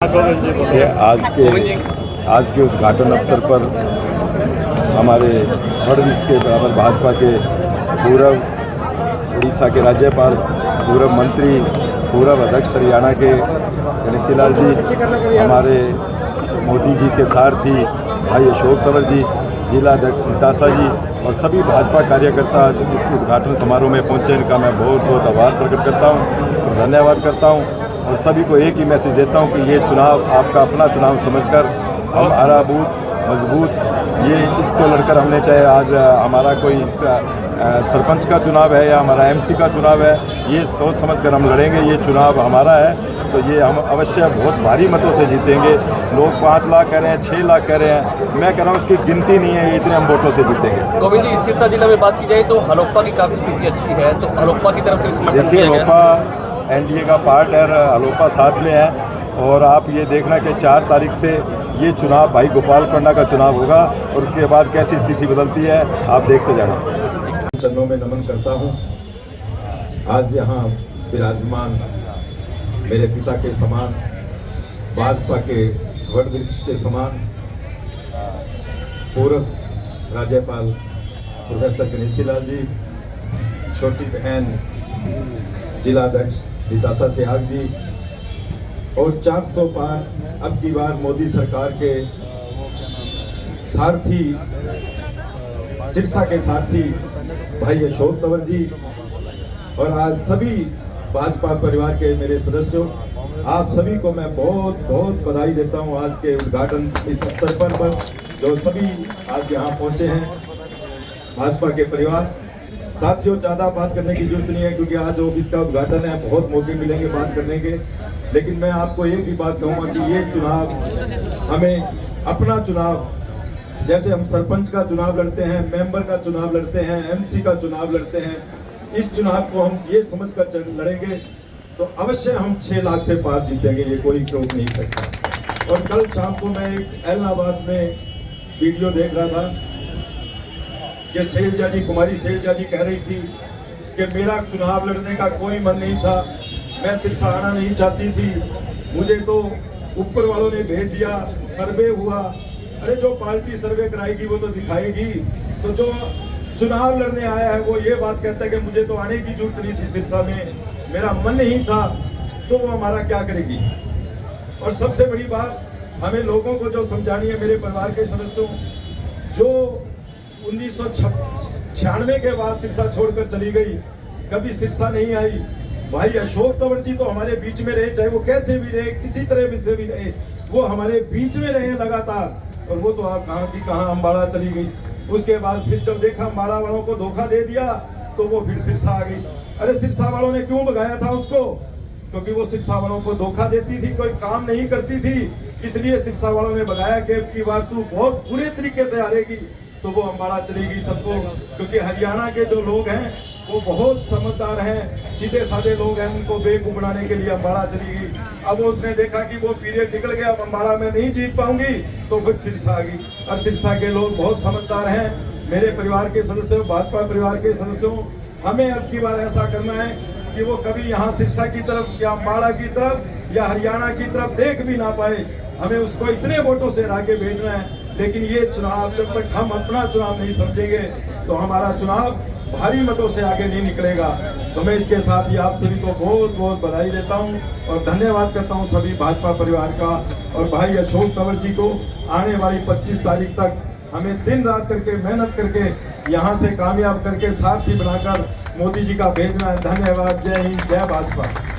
कि आज के उद्घाटन अवसर पर हमारे फडणवीस के बराबर भाजपा के पूर्व उड़ीसा के राज्यपाल, पूर्व मंत्री, पूर्व अध्यक्ष हरियाणा के गणेशी लाल जी, हमारे मोदी जी के सारथी भाई अशोक तंवर जी, जिला अध्यक्ष निताशा जी और सभी भाजपा कार्यकर्ता इस उद्घाटन समारोह में पहुंचे, इनका मैं बहुत बहुत आभार प्रकट करता हूं और धन्यवाद करता हूं। और सभी को एक ही मैसेज देता हूं कि ये चुनाव आपका अपना चुनाव समझकर हमारा बूथ मजबूत ये इसको लड़कर हमने, चाहे आज हमारा कोई सरपंच का चुनाव है या हमारा एमसी का चुनाव है, ये सोच समझकर हम लड़ेंगे। ये चुनाव हमारा है तो ये हम अवश्य बहुत भारी मतों से जीतेंगे। लोग 5 लाख कह रहे हैं, 6 लाख कह रहे हैं, मैं कह रहा हूँ उसकी गिनती नहीं है, इतने हम वोटों से जीतेंगे। गोविंद जी, सिरसा जिला में बात की जाए तो हलोपा की काफ़ी स्थिति अच्छी है, तो हलोपा की तरफ से समर्थन देखिए, हलोपा एनडीए का पार्ट है, हलोपा साथ में है और आप ये देखना कि 4 तारीख से ये चुनाव भाई गोपाल कोंडा का चुनाव होगा और उसके बाद कैसी स्थिति बदलती है आप देखते जाना। चरणों में नमन करता हूँ। आज यहाँ विराजमान मेरे पिता के समान, भाजपा के वटवृक्ष के समान पूर्व राज्यपाल प्रोफेसर गणेशी लाल जी, छोटी बहन जिला अध्यक्ष निताशा सिहाग जी और 400 पार अब की बार मोदी सरकार के सारथी, सिरसा के सारथी भाई अशोक तंवर जी और आज सभी भाजपा परिवार के मेरे सदस्यों, आप सभी को मैं बहुत बहुत बधाई देता हूं आज के उद्घाटन इस अवसर पर जो सभी आज यहां पहुंचे हैं भाजपा के परिवार। साथियों, ज़्यादा बात करने की जरूरत नहीं है क्योंकि आज ऑफिस का उद्घाटन है, बहुत मौके मिलेंगे बात करने के, लेकिन मैं आपको एक ही बात कहूँगा कि ये चुनाव हमें अपना चुनाव, जैसे हम सरपंच का चुनाव लड़ते हैं, मेंबर का चुनाव लड़ते हैं, एमसी का चुनाव लड़ते हैं, इस चुनाव को हम ये समझकर लड़ेंगे तो अवश्य हम 6 लाख से पार जीतेंगे, ये कोई रोक नहीं सकता। और कल शाम को मैं एक इलाहाबाद में वीडियो देख रहा था कि शैलजा जी, कुमारी शैलजा जी कह रही थी कि मेरा चुनाव लड़ने का कोई मन नहीं था, मैं सिरसा आना नहीं चाहती थी, मुझे तो ऊपर वालों ने भेज दिया, सर्वे हुआ। अरे जो पार्टी सर्वे कराएगी वो तो दिखाएगी, तो जो चुनाव लड़ने आया है वो ये बात कहता है कि मुझे तो आने की जरूरत नहीं थी, सिरसा में मेरा मन नहीं था, तो वो हमारा क्या करेगी। और सबसे बड़ी बात हमें लोगों को जो समझानी है, मेरे परिवार के सदस्यों, जो 1996 के बाद सिरसा छोड़कर चली गई, कभी सिरसा नहीं आई, भाई अशोक तंवर जी तो हमारे बीच में रहे, चाहे वो कैसे भी रहे, किसी तरह से भी रहे, वो हमारे बीच में रहे लगातार। और वो तो आप कहाँ की कहाँ अम्बाड़ा चली गई। उसके बाद फिर जब देखा अम्बाड़ा वालों को धोखा दे दिया तो वो फिर सिरसा आ गई। अरे सिरसा वालों ने क्यों भगाया था उसको? क्योंकि वो सिरसा वालों को धोखा देती थी, कोई काम नहीं करती थी, इसलिए सिरसा वालों ने भगाया कि अब की बार तू बहुत बुरे तरीके से हारेगी, तो वो अम्बाड़ा चली गई सबको। क्योंकि हरियाणा के जो लोग हैं वो बहुत समझदार हैं, सीधे साधे लोग हैं, उनको बेवकूफ बनाने के लिए अम्बाड़ा चली गई। अब उसने देखा कि वो पीरियड निकल गया, अब अम्बाड़ा में नहीं जीत पाऊंगी, तो फिर सिरसा आ गई। और सिरसा के लोग बहुत समझदार हैं। मेरे परिवार के सदस्यों, भाजपा परिवार के सदस्यों, हमें अब की बार ऐसा करना है कि वो कभी यहाँ सिरसा की तरफ या अम्बाड़ा की तरफ या हरियाणा की तरफ देख भी ना पाए। हमें उसको इतने वोटों से हरा के भेजना है। लेकिन ये चुनाव जब तक हम अपना चुनाव नहीं समझेंगे तो हमारा चुनाव भारी मतों से आगे नहीं निकलेगा। तो मैं इसके साथ ही आप सभी को बहुत बहुत बधाई देता हूं और धन्यवाद करता हूं सभी भाजपा परिवार का। और भाई अशोक तंवर जी को आने वाली 25 तारीख तक हमें दिन रात करके मेहनत करके यहाँ से कामयाब करके सारथी बनाकर मोदी जी का भेजना है। धन्यवाद। जय हिंद, जय भाजपा।